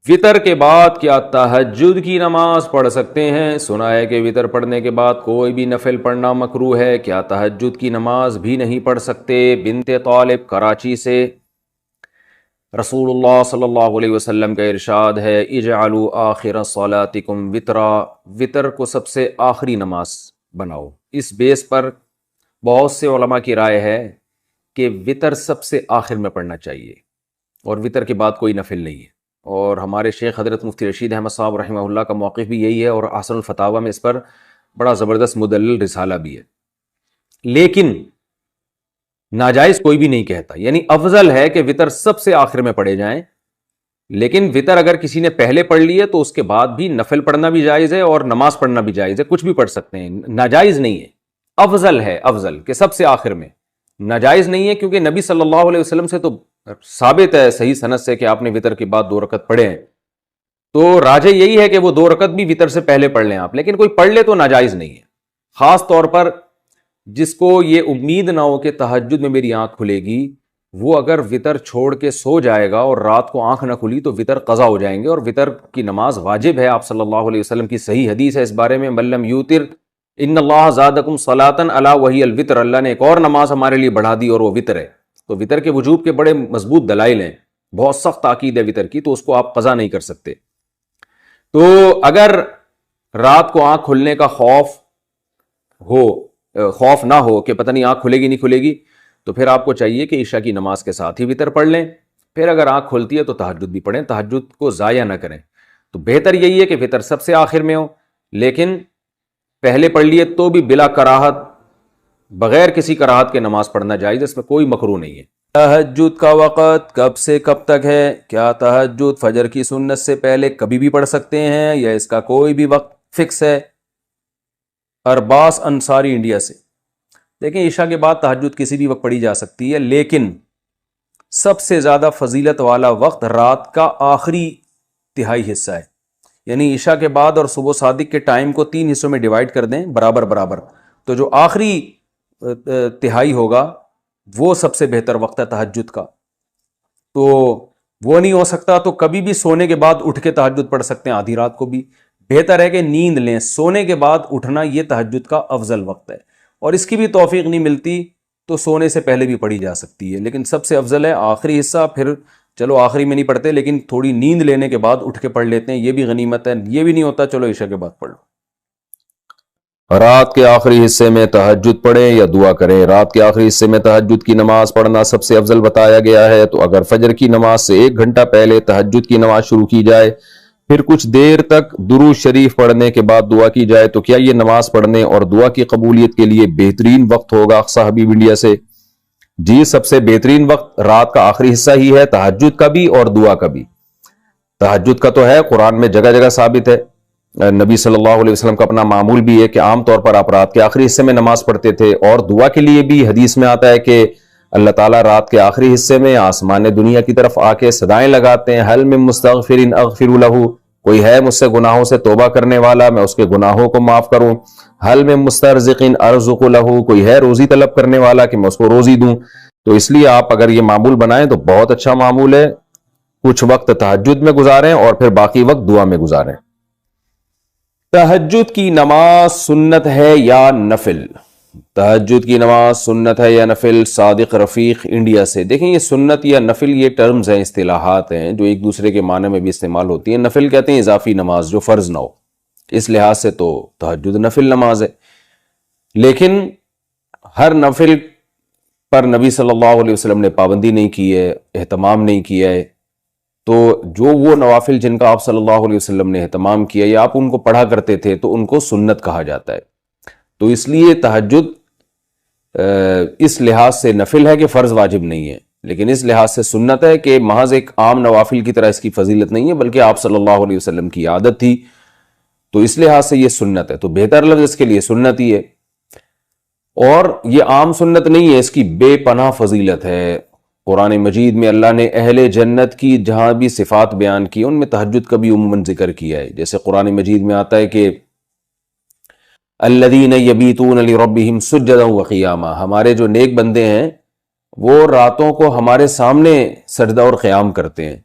وطر کے بعد کیا تہجد کی نماز پڑھ سکتے ہیں؟ سنا ہے کہ وطر پڑھنے کے بعد کوئی بھی نفل پڑھنا مکروہ ہے، کیا تہجد کی نماز بھی نہیں پڑھ سکتے؟ بنت طالب کراچی سے۔ رسول اللہ صلی اللہ علیہ وسلم کا ارشاد ہے، اجعلوا آخر صلاتکم وطرا، وطر کو سب سے آخری نماز بناؤ۔ اس بیس پر بہت سے علماء کی رائے ہے کہ وطر سب سے آخر میں پڑھنا چاہیے اور وطر کے بعد کوئی نفل نہیں ہے، اور ہمارے شیخ حضرت مفتی رشید احمد صاحب رحمہ اللہ کا موقف بھی یہی ہے، اور احسن الفتاوی میں اس پر بڑا زبردست مدلل رسالہ بھی ہے۔ لیکن ناجائز کوئی بھی نہیں کہتا، یعنی افضل ہے کہ وطر سب سے آخر میں پڑھے جائیں، لیکن وطر اگر کسی نے پہلے پڑھ لی ہے تو اس کے بعد بھی نفل پڑھنا بھی جائز ہے اور نماز پڑھنا بھی جائز ہے، کچھ بھی پڑھ سکتے ہیں، ناجائز نہیں ہے، افضل ہے، افضل کہ سب سے آخر میں۔ ناجائز نہیں ہے کیونکہ نبی صلی اللہ علیہ وسلم سے تو ثابت ہے صحیح سند سے کہ آپ نے وطر کے بعد 2 رکعت پڑھے ہیں، تو راجح یہی ہے کہ وہ 2 رکعت بھی وطر سے پہلے پڑھ لیں آپ، لیکن کوئی پڑھ لے تو ناجائز نہیں ہے۔ خاص طور پر جس کو یہ امید نہ ہو کہ تہجد میں میری آنکھ کھلے گی، وہ اگر وطر چھوڑ کے سو جائے گا اور رات کو آنکھ نہ کھلی تو وطر قضا ہو جائیں گے، اور وطر کی نماز واجب ہے۔ آپ صلی اللہ علیہ وسلم کی صحیح حدیث ہے اس بارے میں، من لم یوتر ان اللہ زادکم صلاۃ الا وہی الوتر، اللہ نے ایک اور نماز ہمارے لیے بڑھا دی اور وہ وطر ہے۔ تو وطر کے وجوب کے بڑے مضبوط دلائل ہیں، بہت سخت تاکید ہے وطر کی، تو اس کو آپ قضا نہیں کر سکتے۔ تو اگر رات کو آنکھ کھلنے کا خوف نہ ہو کہ پتہ نہیں آنکھ کھلے گی نہیں کھلے گی، تو پھر آپ کو چاہیے کہ عشاء کی نماز کے ساتھ ہی وطر پڑھ لیں، پھر اگر آنکھ کھلتی ہے تو تہجد بھی پڑھیں، تہجد کو ضائع نہ کریں۔ تو بہتر یہی ہے کہ وطر سب سے آخر میں ہو، لیکن پہلے پڑھ لیے تو بھی بلا کراہت، بغیر کسی کراہت کے نماز پڑھنا جائز، اس میں کوئی مکروہ نہیں ہے۔ تہجد کا وقت کب سے کب تک ہے؟ کیا تہجد فجر کی سنت سے پہلے کبھی بھی پڑھ سکتے ہیں یا اس کا کوئی بھی وقت فکس ہے؟ ارباس انصاری انڈیا سے۔ دیکھیں، عشاء کے بعد تہجد کسی بھی وقت پڑھی جا سکتی ہے، لیکن سب سے زیادہ فضیلت والا وقت رات کا آخری تہائی حصہ ہے، یعنی عشاء کے بعد اور صبح صادق کے ٹائم کو 3 حصوں میں ڈیوائیڈ کر دیں برابر برابر، تو جو آخری تہائی ہوگا وہ سب سے بہتر وقت ہے تہجد کا۔ تو وہ نہیں ہو سکتا تو کبھی بھی سونے کے بعد اٹھ کے تہجد پڑھ سکتے ہیں، آدھی رات کو بھی۔ بہتر ہے کہ نیند لیں، سونے کے بعد اٹھنا یہ تہجد کا افضل وقت ہے، اور اس کی بھی توفیق نہیں ملتی تو سونے سے پہلے بھی پڑھی جا سکتی ہے، لیکن سب سے افضل ہے آخری حصہ۔ پھر چلو آخری میں نہیں پڑھتے لیکن تھوڑی نیند لینے کے بعد اٹھ کے پڑھ لیتے ہیں، یہ بھی غنیمت ہے۔ یہ بھی نہیں ہوتا چلو عشاء کے بعد پڑھ لو۔ رات کے آخری حصے میں تہجد پڑھیں یا دعا کریں؟ رات کے آخری حصے میں تہجد کی نماز پڑھنا سب سے افضل بتایا گیا ہے، تو اگر فجر کی نماز سے 1 گھنٹہ پہلے تہجد کی نماز شروع کی جائے، پھر کچھ دیر تک درود شریف پڑھنے کے بعد دعا کی جائے، تو کیا یہ نماز پڑھنے اور دعا کی قبولیت کے لیے بہترین وقت ہوگا؟ اقصی حبیب انڈیا سے۔ جی، سب سے بہترین وقت رات کا آخری حصہ ہی ہے، تہجد کا بھی اور دعا کا بھی۔ تہجد کا تو ہے، قرآن میں جگہ جگہ ثابت ہے، نبی صلی اللہ علیہ وسلم کا اپنا معمول بھی ہے کہ عام طور پر آپ رات کے آخری حصے میں نماز پڑھتے تھے، اور دعا کے لیے بھی حدیث میں آتا ہے کہ اللہ تعالیٰ رات کے آخری حصے میں آسمان دنیا کی طرف آ کے صدائیں لگاتے ہیں، حل من مستغفر اغفر لہ، کوئی ہے مجھ سے گناہوں سے توبہ کرنے والا میں اس کے گناہوں کو معاف کروں، حل من مسترزق ارزق لہ، کوئی ہے روزی طلب کرنے والا کہ میں اس کو روزی دوں۔ تو اس لیے آپ اگر یہ معمول بنائیں تو بہت اچھا معمول ہے، کچھ وقت تہجد میں گزاریں اور پھر باقی وقت دعا میں گزاریں۔ تہجد کی نماز سنت ہے یا نفل؟ تہجد کی نماز سنت ہے یا نفل؟ صادق رفیق انڈیا سے۔ دیکھیں، یہ سنت یا نفل یہ ٹرمز ہیں، اصطلاحات ہیں جو ایک دوسرے کے معنی میں بھی استعمال ہوتی ہیں۔ نفل کہتے ہیں اضافی نماز جو فرض نہ ہو، اس لحاظ سے تو تہجد نفل نماز ہے، لیکن ہر نفل پر نبی صلی اللہ علیہ وسلم نے پابندی نہیں کی ہے، اہتمام نہیں کیا ہے، تو جو وہ نوافل جن کا آپ صلی اللہ علیہ وسلم نے اہتمام کیا یا آپ ان کو پڑھا کرتے تھے تو ان کو سنت کہا جاتا ہے۔ تو اس لیے تہجد اس لحاظ سے نفل ہے کہ فرض واجب نہیں ہے، لیکن اس لحاظ سے سنت ہے کہ محض ایک عام نوافل کی طرح اس کی فضیلت نہیں ہے، بلکہ آپ صلی اللہ علیہ وسلم کی عادت تھی، تو اس لحاظ سے یہ سنت ہے۔ تو بہتر لفظ اس کے لیے سنت ہی ہے، اور یہ عام سنت نہیں ہے، اس کی بے پناہ فضیلت ہے۔ قرآن مجید میں اللہ نے اہل جنت کی جہاں بھی صفات بیان کی ان میں تہجد کا بھی عموماً ذکر کیا ہے، جیسے قرآن مجید میں آتا ہے کہ الذین یبیتون لربہم سجدا وقیاما، ہمارے جو نیک بندے ہیں وہ راتوں کو ہمارے سامنے سجدہ اور قیام کرتے ہیں۔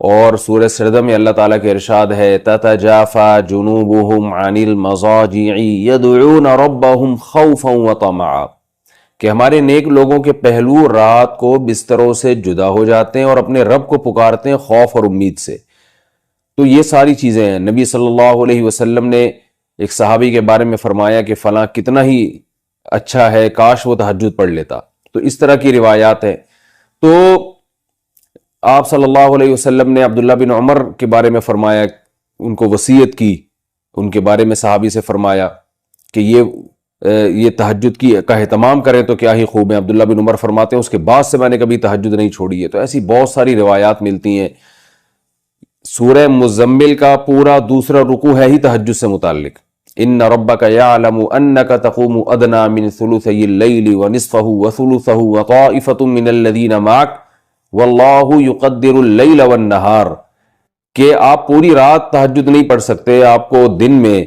اور سورہ سجدہ میں اللہ تعالیٰ کے ارشاد ہے تتجافى جنوبهم عن المضاجع يدعون ربهم خوفا وطمعا، کہ ہمارے نیک لوگوں کے پہلو رات کو بستروں سے جدا ہو جاتے ہیں اور اپنے رب کو پکارتے ہیں خوف اور امید سے۔ تو یہ ساری چیزیں ہیں۔ نبی صلی اللہ علیہ وسلم نے ایک صحابی کے بارے میں فرمایا کہ فلاں کتنا ہی اچھا ہے، کاش وہ تہجد پڑھ لیتا۔ تو اس طرح کی روایات ہیں۔ تو آپ صلی اللہ علیہ وسلم نے عبداللہ بن عمر کے بارے میں فرمایا، ان کو وصیت کی، ان کے بارے میں صحابی سے فرمایا کہ یہ تہجد کا اہتمام کریں تو کیا ہی خوب ہے۔ عبداللہ بن عمر فرماتے ہیں اس کے بعد سے میں نے کبھی تہجد نہیں چھوڑی ہے۔ تو ایسی بہت ساری روایات ملتی ہیں۔ سورہ مزمل کا پورا دوسرا رکوع ہے ہی تہجد سے متعلق۔ ان ربک یعلم انک تقوم ادنی من ثلثی اللیل ونصفہ وثلثہ وطائفۃ من الذین معک واللہ یقدر اللیل والنہار، کہ آپ پوری رات تہجد نہیں پڑھ سکتے، آپ کو دن میں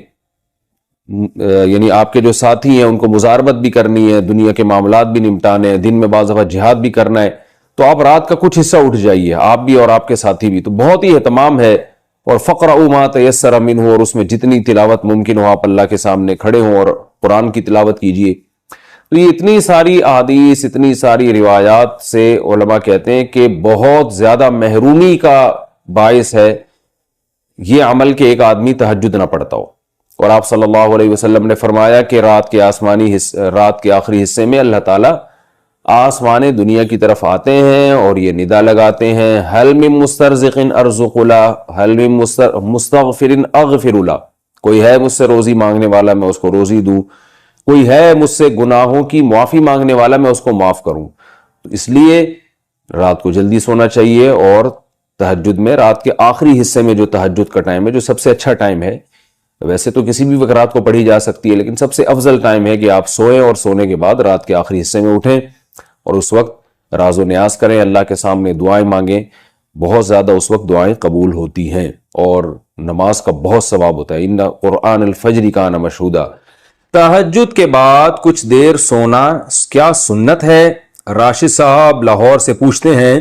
یعنی آپ کے جو ساتھی ہیں ان کو مزاربت بھی کرنی ہے، دنیا کے معاملات بھی نمٹانے ہیں، دن میں بعض دفعہ جہاد بھی کرنا ہے، تو آپ رات کا کچھ حصہ اٹھ جائیے، آپ بھی اور آپ کے ساتھی بھی۔ تو بہت ہی اہتمام ہے۔ اور فقرؤوا ما تیسر منہ، اور اس میں جتنی تلاوت ممکن ہو آپ اللہ کے سامنے کھڑے ہوں اور قرآن کی تلاوت کیجیے۔ تو یہ اتنی ساری احادیث، اتنی ساری روایات سے علماء کہتے ہیں کہ بہت زیادہ محرومی کا باعث ہے یہ عمل کہ ایک آدمی تہجد نہ پڑھتا ہو۔ اور آپ صلی اللہ علیہ وسلم نے فرمایا کہ رات کے آخری حصے میں اللہ تعالیٰ آسمان دنیا کی طرف آتے ہیں اور یہ ندا لگاتے ہیں حل من مسترزق ارزق له، حل من مستغفر اغفر له، کوئی ہے مجھ سے روزی مانگنے والا میں اس کو روزی دوں، کوئی ہے مجھ سے گناہوں کی معافی مانگنے والا میں اس کو معاف کروں۔ تو اس لیے رات کو جلدی سونا چاہیے، اور تہجد میں رات کے آخری حصے میں جو تہجد کا ٹائم ہے، جو سب سے اچھا ٹائم ہے، ویسے تو کسی بھی وقت رات کو پڑھی جا سکتی ہے، لیکن سب سے افضل ٹائم ہے کہ آپ سوئیں اور سونے کے بعد رات کے آخری حصے میں اٹھیں اور اس وقت راز و نیاز کریں، اللہ کے سامنے دعائیں مانگیں۔ بہت زیادہ اس وقت دعائیں قبول ہوتی ہیں اور نماز کا بہت ثواب ہوتا ہے۔ ان قرآن الفجر کان مشہودا۔ تہجد کے بعد کچھ دیر سونا کیا سنت ہے؟ راشد صاحب لاہور سے پوچھتے ہیں،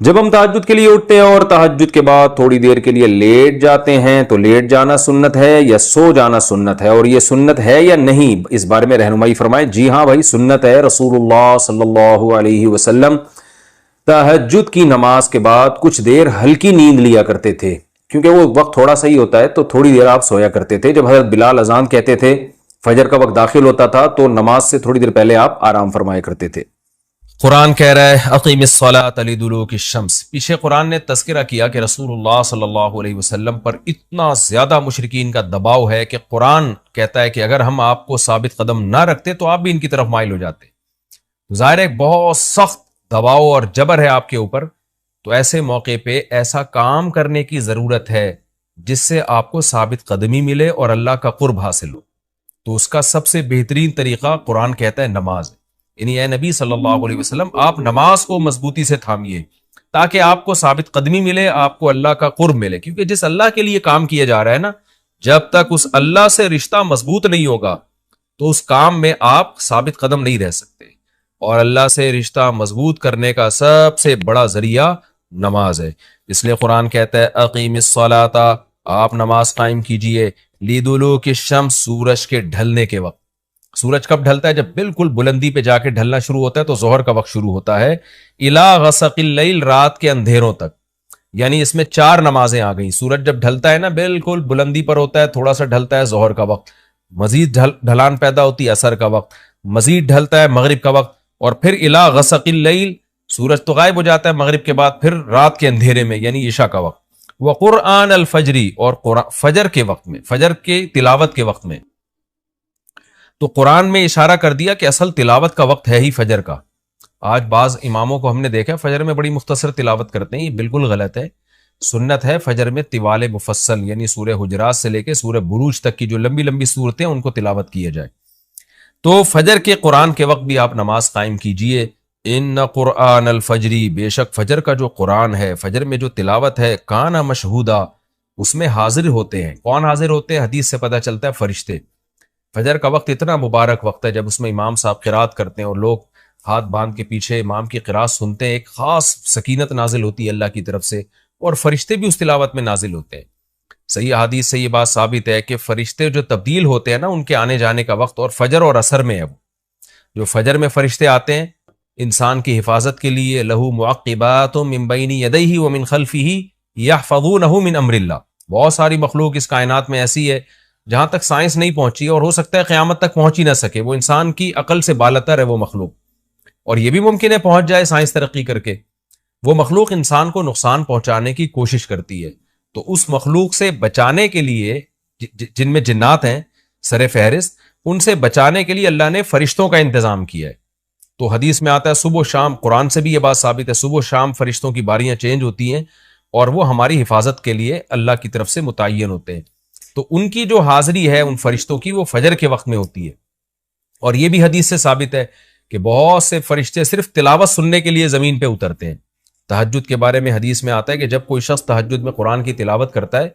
جب ہم تہجد کے لیے اٹھتے ہیں اور تہجد کے بعد تھوڑی دیر کے لیے لیٹ جاتے ہیں تو لیٹ جانا سنت ہے یا سو جانا سنت ہے، اور یہ سنت ہے یا نہیں، اس بارے میں رہنمائی فرمائیں۔ جی ہاں بھائی، سنت ہے۔ رسول اللہ صلی اللہ علیہ وسلم تہجد کی نماز کے بعد کچھ دیر ہلکی نیند لیا کرتے تھے، کیونکہ وہ وقت تھوڑا سا ہی ہوتا ہے، تو تھوڑی دیر آپ سویا کرتے تھے۔ جب حضرت بلال اذان کہتے تھے، فجر کا وقت داخل ہوتا تھا، تو نماز سے تھوڑی دیر پہلے آپ آرام فرمایا کرتے تھے۔ قرآن کہہ رہا ہے اقیم الصلاۃ لدلوک الشمس۔ پیچھے قرآن نے تذکرہ کیا کہ رسول اللہ صلی اللہ علیہ وسلم پر اتنا زیادہ مشرکین کا دباؤ ہے کہ قرآن کہتا ہے کہ اگر ہم آپ کو ثابت قدم نہ رکھتے تو آپ بھی ان کی طرف مائل ہو جاتے۔ ظاہر ہے بہت سخت دباؤ اور جبر ہے آپ کے اوپر، تو ایسے موقع پہ ایسا کام کرنے کی ضرورت ہے جس سے آپ کو ثابت قدمی ملے اور اللہ کا قرب حاصل ہو۔ تو اس کا سب سے بہترین طریقہ قرآن کہتا ہے نماز ہے۔ یعنی اے نبی صلی اللہ علیہ وسلم، آپ نماز کو مضبوطی سے تھامیے تاکہ آپ کو ثابت قدمی ملے، آپ کو اللہ کا قرب ملے، کیونکہ جس اللہ کے لیے کام کیا جا رہا ہے نا، جب تک اس اللہ سے رشتہ مضبوط نہیں ہوگا تو اس کام میں آپ ثابت قدم نہیں رہ سکتے۔ اور اللہ سے رشتہ مضبوط کرنے کا سب سے بڑا ذریعہ نماز ہے۔ اس لیے قرآن کہتا ہے اقیم الصلاۃ، آپ نماز قائم کیجئے، لدلوک الشمس، سورج کے ڈھلنے کے وقت۔ سورج کب ڈھلتا ہے؟ جب بالکل بلندی پہ جا کے ڈھلنا شروع ہوتا ہے تو ظہر کا وقت شروع ہوتا ہے، الی غسق اللیل، رات کے اندھیروں تک۔ یعنی اس میں 4 نمازیں آ گئیں۔ سورج جب ڈھلتا ہے نا، بالکل بلندی پر ہوتا ہے، تھوڑا سا ڈھلتا ہے ظہر کا وقت، مزید ڈھلان پیدا ہوتی ہے عصر کا وقت، مزید ڈھلتا ہے مغرب کا وقت، اور پھر الی غسق اللیل، سورج تو غائب ہو جاتا ہے مغرب کے بعد، پھر رات کے اندھیرے میں یعنی عشاء کا وقت۔ وقرآن الفجر، اور فجر کے وقت میں، فجر کے تلاوت کے وقت میں۔ تو قرآن میں اشارہ کر دیا کہ اصل تلاوت کا وقت ہے ہی فجر کا۔ آج بعض اماموں کو ہم نے دیکھا فجر میں بڑی مختصر تلاوت کرتے ہیں، یہ بالکل غلط ہے۔ سنت ہے فجر میں طوال مفصل، یعنی سورہ حجرات سے لے کے سورہ بروج تک کی جو لمبی لمبی صورتیں ان کو تلاوت کیا جائے۔ تو فجر کے قرآن کے وقت بھی آپ نماز قائم کیجئے۔ ان قرآن الفجری، بے شک فجر کا جو قرآن ہے، فجر میں جو تلاوت ہے، کان مشہودا، اس میں حاضر ہوتے ہیں۔ کون حاضر ہوتے ہیں؟ حدیث سے پتہ چلتا ہے فرشتے۔ فجر کا وقت اتنا مبارک وقت ہے جب اس میں امام صاحب قرات کرتے ہیں اور لوگ ہاتھ باندھ کے پیچھے امام کی قرات سنتے ہیں، ایک خاص سکینت نازل ہوتی ہے اللہ کی طرف سے، اور فرشتے بھی اس تلاوت میں نازل ہوتے ہیں۔ صحیح حدیث سے یہ بات ثابت ہے کہ فرشتے جو تبدیل ہوتے ہیں نا ان کے آنے جانے کا وقت اور فجر اور عصر میں ہے، وہ جو فجر میں فرشتے آتے ہیں انسان کی حفاظت کے لیے، لہو معقبات من بین یدیہ ومن خلفہ یحفظونہ من امر اللہ، بہت ساری مخلوق اس کائنات میں ایسی ہے جہاں تک سائنس نہیں پہنچی اور ہو سکتا ہے قیامت تک پہنچ ہی نہ سکے، وہ انسان کی عقل سے بالاتر ہے وہ مخلوق، اور یہ بھی ممکن ہے پہنچ جائے سائنس ترقی کر کے۔ وہ مخلوق انسان کو نقصان پہنچانے کی کوشش کرتی ہے، تو اس مخلوق سے بچانے کے لیے جن میں جنات ہیں سر فہرست، ان سے بچانے کے لیے اللہ نے فرشتوں کا انتظام کیا ہے۔ تو حدیث میں آتا ہے صبح و شام، قرآن سے بھی یہ بات ثابت ہے، صبح و شام فرشتوں کی باریاں چینج ہوتی ہیں اور وہ ہماری حفاظت کے لیے اللہ کی طرف سے متعین ہوتے ہیں۔ تو ان کی جو حاضری ہے ان فرشتوں کی وہ فجر کے وقت میں ہوتی ہے، اور یہ بھی حدیث سے ثابت ہے کہ بہت سے فرشتے صرف تلاوت سننے کے لیے زمین پہ اترتے ہیں۔ تہجد کے بارے میں حدیث میں آتا ہے کہ جب کوئی شخص تہجد میں قرآن کی تلاوت کرتا ہے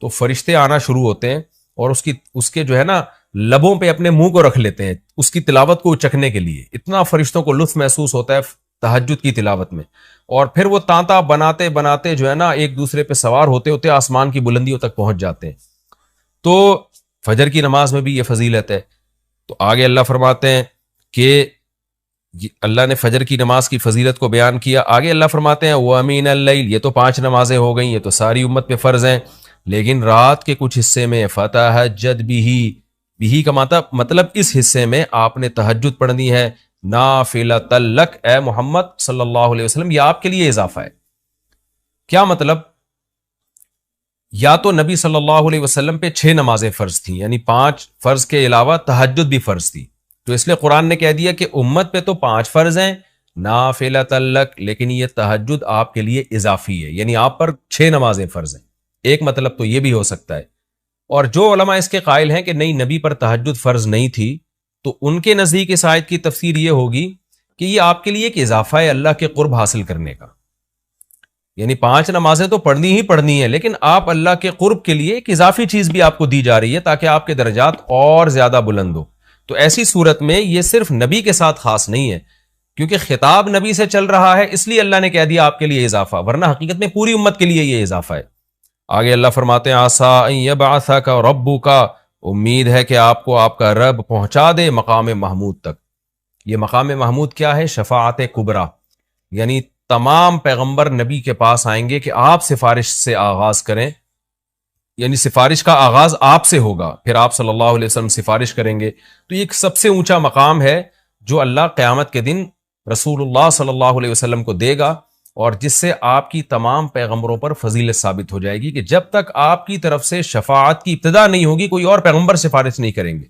تو فرشتے آنا شروع ہوتے ہیں اور اس کے جو ہے نا لبوں پہ اپنے منہ کو رکھ لیتے ہیں اس کی تلاوت کو چکھنے کے لیے، اتنا فرشتوں کو لطف محسوس ہوتا ہے تہجد کی تلاوت میں، اور پھر وہ تانتا بناتے بناتے جو ہے نا ایک دوسرے پہ سوار ہوتے ہوتے آسمان کی بلندیوں تک پہنچ جاتے ہیں۔ تو فجر کی نماز میں بھی یہ فضیلت ہے۔ تو آگے اللہ فرماتے ہیں کہ اللہ نے فجر کی نماز کی فضیلت کو بیان کیا، آگے اللہ فرماتے ہیں وَمِنَ اللَّيْلِ، یہ تو 5 نمازیں ہو گئیں، یہ تو ساری امت پہ فرض ہیں، لیکن رات کے کچھ حصے میں فَتَہَجَّدْ بِهِ کا مطلب اس حصے میں آپ نے تہجد پڑھنی ہے، نافلۃ لک، اے محمد صلی اللہ علیہ وسلم، یہ آپ کے لیے اضافہ ہے۔ کیا مطلب؟ یا تو نبی صلی اللہ علیہ وسلم پہ 6 نمازیں فرض تھیں، یعنی 5 فرض کے علاوہ تہجد بھی فرض تھی، تو اس لیے قرآن نے کہہ دیا کہ امت پہ تو 5 فرض ہیں نافلۃ لک، لیکن یہ تہجد آپ کے لیے اضافی ہے، یعنی آپ پر 6 نمازیں فرض ہیں۔ ایک مطلب تو یہ بھی ہو سکتا ہے، اور جو علماء اس کے قائل ہیں کہ نہیں نبی پر تہجد فرض نہیں تھی، تو ان کے نزدیک اس آیت کی تفسیر یہ ہوگی کہ یہ آپ کے لیے ایک اضافہ ہے اللہ کے قرب حاصل کرنے کا، یعنی 5 نمازیں تو پڑھنی ہی پڑھنی ہے، لیکن آپ اللہ کے قرب کے لیے ایک اضافی چیز بھی آپ کو دی جا رہی ہے تاکہ آپ کے درجات اور زیادہ بلند ہو۔ تو ایسی صورت میں یہ صرف نبی کے ساتھ خاص نہیں ہے، کیونکہ خطاب نبی سے چل رہا ہے اس لیے اللہ نے کہہ دیا آپ کے لیے اضافہ، ورنہ حقیقت میں پوری امت کے لیے یہ اضافہ ہے۔ آگے اللہ فرماتے ہیں عَسَىٰ أَن يَبْعَثَكَ رَبُّكَ، امید ہے کہ آپ کو آپ کا رب پہنچا دے مقام محمود تک۔ یہ مقام محمود کیا ہے؟ شفاعت کبریٰ، یعنی تمام پیغمبر نبی کے پاس آئیں گے کہ آپ سفارش سے آغاز کریں، یعنی سفارش کا آغاز آپ سے ہوگا، پھر آپ صلی اللہ علیہ وسلم سفارش کریں گے۔ تو یہ ایک سب سے اونچا مقام ہے جو اللہ قیامت کے دن رسول اللہ صلی اللہ علیہ وسلم کو دے گا، اور جس سے آپ کی تمام پیغمبروں پر فضیلت ثابت ہو جائے گی کہ جب تک آپ کی طرف سے شفاعت کی ابتدا نہیں ہوگی کوئی اور پیغمبر سفارش نہیں کریں گے۔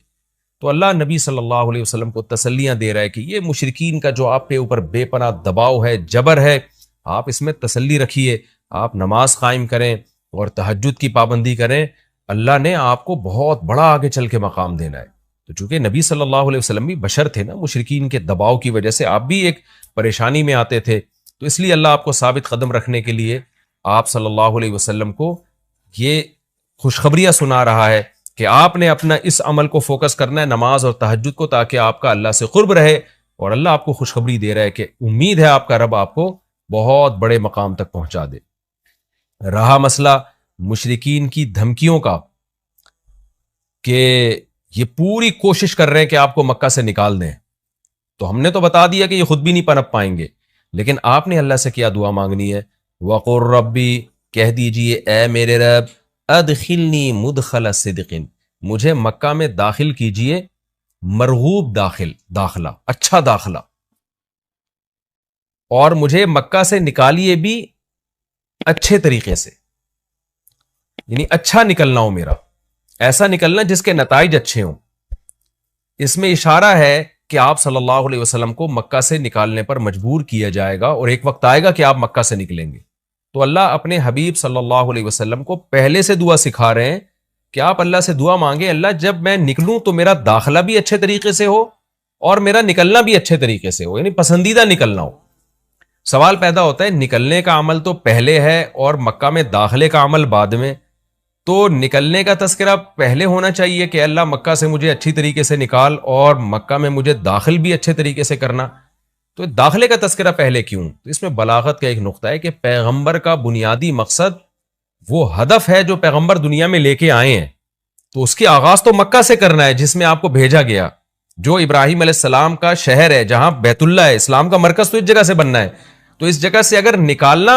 تو اللہ نبی صلی اللہ علیہ وسلم کو تسلیاں دے رہا ہے کہ یہ مشرکین کا جو آپ کے اوپر بے پناہ دباؤ ہے، جبر ہے، آپ اس میں تسلی رکھیے، آپ نماز قائم کریں اور تہجد کی پابندی کریں، اللہ نے آپ کو بہت بڑا آگے چل کے مقام دینا ہے۔ تو چونکہ نبی صلی اللہ علیہ وسلم بھی بشر تھے نا، مشرکین کے دباؤ کی وجہ سے آپ بھی ایک پریشانی میں آتے تھے، تو اس لیے اللہ آپ کو ثابت قدم رکھنے کے لیے آپ صلی اللہ علیہ وسلم کو یہ خوشخبریاں سنا رہا ہے کہ آپ نے اپنا اس عمل کو فوکس کرنا ہے، نماز اور تہجد کو، تاکہ آپ کا اللہ سے قرب رہے، اور اللہ آپ کو خوشخبری دے رہا ہے کہ امید ہے آپ کا رب آپ کو بہت بڑے مقام تک پہنچا دے۔ رہا مسئلہ مشرکین کی دھمکیوں کا کہ یہ پوری کوشش کر رہے ہیں کہ آپ کو مکہ سے نکال دیں، تو ہم نے تو بتا دیا کہ یہ خود بھی نہیں پنپ پائیں گے، لیکن آپ نے اللہ سے کیا دعا مانگنی ہے؟ وَقُلْ رَبِّ، کہہ دیجئے اے میرے رب، ادخلنی مدخل صدق، مجھے مکہ میں داخل کیجئے مرغوب داخلہ، اچھا داخلہ، اور مجھے مکہ سے نکالیے بھی اچھے طریقے سے، یعنی اچھا نکلنا ہو میرا، ایسا نکلنا جس کے نتائج اچھے ہوں۔ اس میں اشارہ ہے کہ آپ صلی اللہ علیہ وسلم کو مکہ سے نکالنے پر مجبور کیا جائے گا، اور ایک وقت آئے گا کہ آپ مکہ سے نکلیں گے۔ تو اللہ اپنے حبیب صلی اللہ علیہ وسلم کو پہلے سے دعا سکھا رہے ہیں کہ آپ اللہ سے دعا مانگیں، اللہ جب میں نکلوں تو میرا داخلہ بھی اچھے طریقے سے ہو اور میرا نکلنا بھی اچھے طریقے سے ہو، یعنی پسندیدہ نکلنا ہو۔ سوال پیدا ہوتا ہے نکلنے کا عمل تو پہلے ہے اور مکہ میں داخلے کا عمل بعد میں، تو نکلنے کا تذکرہ پہلے ہونا چاہیے کہ اللہ مکہ سے مجھے اچھی طریقے سے نکال، اور مکہ میں مجھے داخل بھی اچھے طریقے سے کرنا، تو داخلے کا تذکرہ پہلے کیوں؟ تو اس میں بلاغت کا ایک نقطہ ہے کہ پیغمبر کا بنیادی مقصد وہ ہدف ہے جو پیغمبر دنیا میں لے کے آئے ہیں، تو اس کی آغاز تو مکہ سے کرنا ہے جس میں آپ کو بھیجا گیا، جو ابراہیم علیہ السلام کا شہر ہے، جہاں بیت اللہ ہے، اسلام کا مرکز تو اس جگہ سے بننا ہے. تو اس جگہ سے اگر نکالنا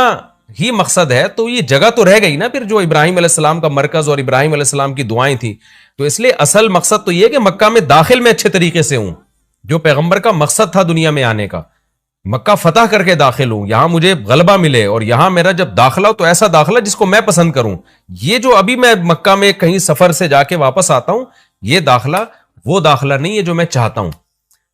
ہی مقصد ہے تو یہ جگہ تو رہ گئی نا پھر، جو ابراہیم علیہ السلام کا مرکز اور ابراہیم علیہ السلام کی دعائیں تھیں. تو اس لیے اصل مقصد تو یہ کہ مکہ میں داخل میں اچھے طریقے سے ہوں، جو پیغمبر کا مقصد تھا دنیا میں آنے کا، مکہ فتح کر کے داخل ہوں، یہاں مجھے غلبہ ملے، اور یہاں میرا جب داخلہ ہو تو ایسا داخلہ جس کو میں پسند کروں. یہ جو ابھی میں مکہ میں کہیں سفر سے جا کے واپس آتا ہوں، یہ داخلہ وہ داخلہ نہیں ہے جو میں چاہتا ہوں.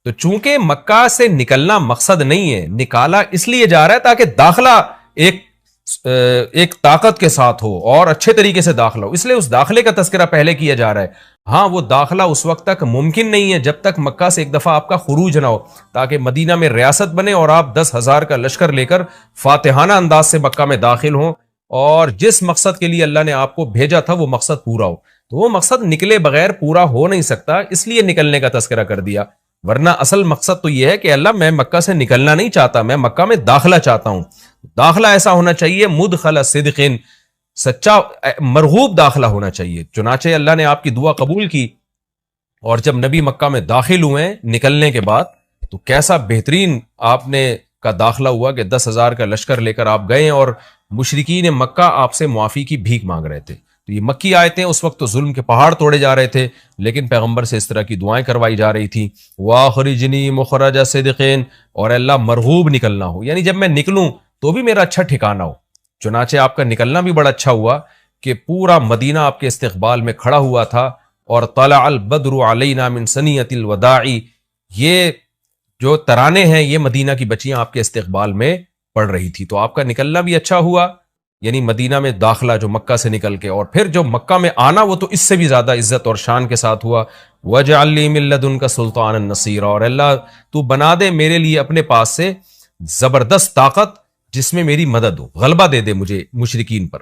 تو چونکہ مکہ سے نکلنا مقصد نہیں ہے، نکالا اس لیے جا رہا ہے تاکہ داخلہ ایک طاقت کے ساتھ ہو اور اچھے طریقے سے داخلہ ہو، اس لیے اس داخلے کا تذکرہ پہلے کیا جا رہا ہے. ہاں وہ داخلہ اس وقت تک ممکن نہیں ہے جب تک مکہ سے ایک دفعہ آپ کا خروج نہ ہو، تاکہ مدینہ میں ریاست بنے اور آپ 10,000 کا لشکر لے کر فاتحانہ انداز سے مکہ میں داخل ہوں، اور جس مقصد کے لیے اللہ نے آپ کو بھیجا تھا وہ مقصد پورا ہو. تو وہ مقصد نکلے بغیر پورا ہو نہیں سکتا، اس لیے نکلنے کا تذکرہ کر دیا. ورنہ اصل مقصد تو یہ ہے کہ اللہ میں مکہ سے نکلنا نہیں چاہتا، میں مکہ میں داخلہ چاہتا ہوں. داخلہ ایسا ہونا چاہیے مدخل صدق، سچا مرغوب داخلہ ہونا چاہیے. چنانچہ اللہ نے آپ کی دعا قبول کی، اور جب نبی مکہ میں داخل ہوئے نکلنے کے بعد تو کیسا بہترین آپ نے کا داخلہ ہوا کہ 10,000 کا لشکر لے کر آپ گئے، اور مشرکین مکہ آپ سے معافی کی بھیک مانگ رہے تھے. تو یہ مکی آیتیں اس وقت تو ظلم کے پہاڑ توڑے جا رہے تھے، لیکن پیغمبر سے اس طرح کی دعائیں کروائی جا رہی تھی. وَأَخْرِجْنِي مُخْرَجَ صِدْقٍ، اور اللہ مرغوب نکلنا ہو، یعنی جب میں نکلوں تو بھی میرا اچھا ٹھکانہ ہو. چنانچہ آپ کا نکلنا بھی بڑا اچھا ہوا کہ پورا مدینہ آپ کے استقبال میں کھڑا ہوا تھا، اور طلع البدر علینا من ثنیۃ الوداع، یہ جو ترانے ہیں یہ مدینہ کی بچیاں آپ کے استقبال میں پڑھ رہی تھی. تو آپ کا نکلنا بھی اچھا ہوا، یعنی مدینہ میں داخلہ جو مکہ سے نکل کے، اور پھر جو مکہ میں آنا وہ تو اس سے بھی زیادہ عزت اور شان کے ساتھ ہوا. وَاجْعَلْ لِي مِن لَّدُنْكَ سُلْطَانًا نَصِيرًا، اور اللہ تو بنا دے میرے لیے اپنے پاس سے زبردست طاقت جس میں میری مدد ہو، غلبہ دے دے مجھے مشرکین پر.